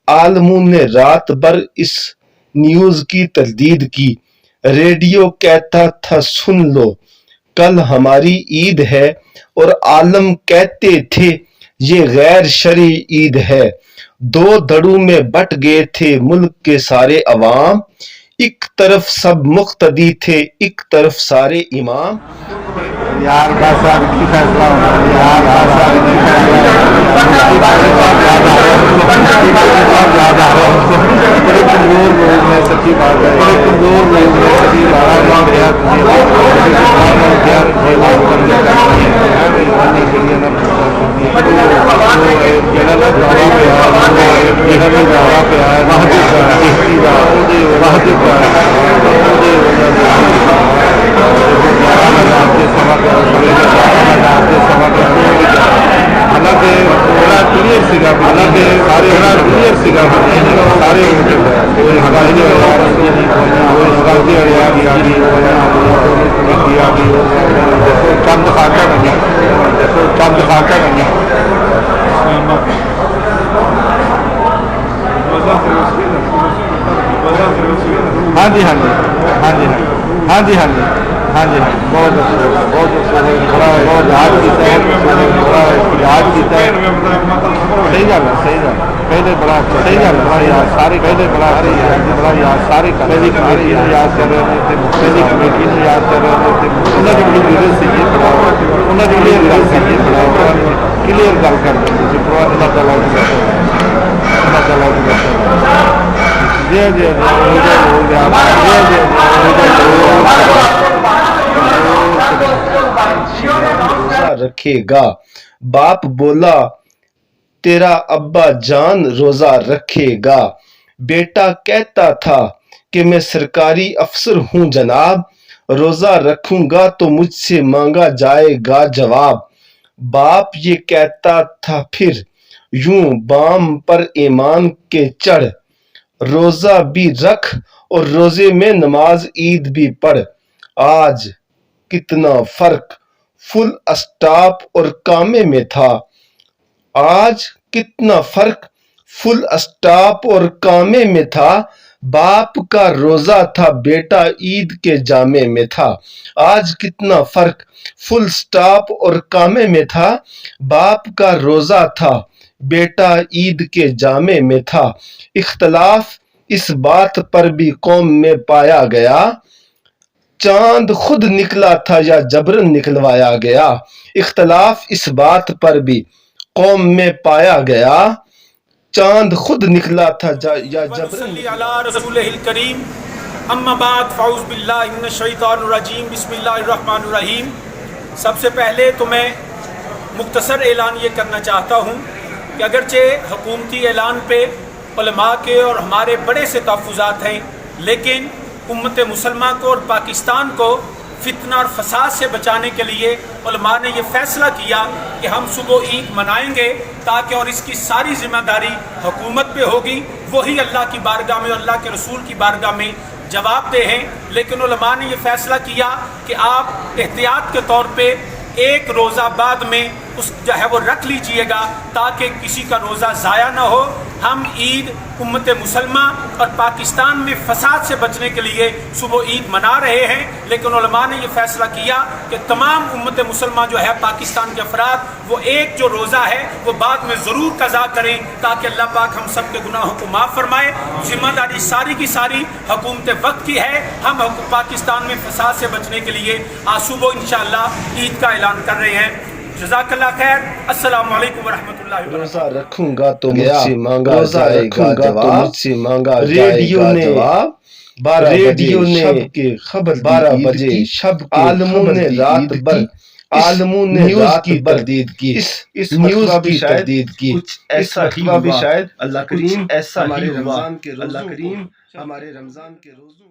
عالموں نے رات بھر اس نیوز کی تردید کی۔ ریڈیو کہتا تھا سن لو کل ہماری عید ہے، اور عالم کہتے تھے یہ غیر شرعی عید ہے۔ دو دھڑوں میں بٹ گئے تھے ملک کے سارے عوام، ایک طرف سب مقتدی تھے ایک طرف سارے امام۔ یار کا ساتھ کی فیصلہ ہونا یار کا ساتھ کی بڑے کمزور لوگ ہیں، سچی بات ہے، بڑے کمزور لوگ ہیں، سچی بات ہے۔ ہاں جی ہاں جی ہاں جی ہاں جی ہاں جی ہاں جی بہت بہت یاد کیتا ہے، یاد کیتا ہے۔ صحیح گل ہے، صحیح گل پہلے بڑا صحیح گل بڑا یاد سارے پہلے بڑا یاد سارے پہلی کمیٹی نے یاد کر رہے ہیں، پہلی کمیٹی نے یاد کر رہے ہیں، انہوں نے بڑی ضرورت سی یہ بڑا انہوں نے کلیئر گل سی یہ بڑا کلیئر گل کر دیں جی پورا اللہ تعالیٰ اللہ تعالیٰ جی جی روزہ رکھے گا۔ باپ بولا تیرا ابا جان روزہ رکھے گا۔ بیٹا کہتا تھا کہ میں سرکاری افسر ہوں جناب، روزہ رکھوں گا تو مجھ سے مانگا جائے گا جواب۔ باپ یہ کہتا تھا پھر یوں بام پر ایمان کے چڑھ، روزہ بھی رکھ اور روزے میں نماز عید بھی پڑھ۔ آج کتنا فرق فل اسٹاپ اور کامے میں تھا، آج کتنا فرق فل اسٹاپ اور کامے میں تھا، باپ کا روزہ تھا بیٹا عید کے جامے میں تھا۔ آج کتنا فرق فل اسٹاپ اور کامے میں تھا، باپ کا روزہ تھا بیٹا عید کے جامے میں تھا۔ اختلاف اس بات پر بھی قوم میں پایا گیا، چاند خود نکلا تھا یا جبرن نکلوایا گیا۔ اختلاف اس بات پر بھی قوم میں پایا گیا، چاند خود نکلا تھا یا جبرن الکریم اما بعد فاعوذ باللہ من الشیطان الرجیم بسم اللہ الرحمن الرحیم۔ سب سے پہلے تو میں مختصر اعلان یہ کرنا چاہتا ہوں کہ اگرچہ حکومتی اعلان پہ علماء کے اور ہمارے بڑے سے تحفظات ہیں، لیکن امت مسلمہ کو اور پاکستان کو فتنہ اور فساد سے بچانے کے لیے علماء نے یہ فیصلہ کیا کہ ہم صبح عید منائیں گے، تاکہ اور اس کی ساری ذمہ داری حکومت پہ ہوگی، وہی اللہ کی بارگاہ میں اور اللہ کے رسول کی بارگاہ میں جواب دہ ہیں۔ لیکن علماء نے یہ فیصلہ کیا کہ آپ احتیاط کے طور پہ ایک روزہ بعد میں اس جو ہے وہ رکھ لیجئے گا، تاکہ کسی کا روزہ ضائع نہ ہو۔ ہم عید امت مسلمہ اور پاکستان میں فساد سے بچنے کے لیے صبح عید منا رہے ہیں، لیکن علماء نے یہ فیصلہ کیا کہ تمام امت مسلمہ جو ہے پاکستان کے افراد وہ ایک جو روزہ ہے وہ بعد میں ضرور قضا کریں، تاکہ اللہ پاک ہم سب کے گناہوں کو معاف فرمائے۔ ذمہ داری ساری کی ساری حکومت وقت کی ہے۔ ہم پاکستان میں فساد سے بچنے کے لیے آج صبح انشاءاللہ عید کا اعلان کر رہے ہیں۔ جزاک اللہ خیر۔ السلام علیکم ورحمۃ اللہ وبرکاتہ۔ روزہ رکھوں گا تو مجھ سے مانگا جائے گا جواب، ریڈیو نے 12 بجے خبر 12 بجے شب عالموں نے رات بھر عالموں نے نیوز کی تردید کی، اس نیوز کی تردید کی۔ ایسا ہی بھی شاید اللہ کریم ایسا ہمارے رمضان کے روزوں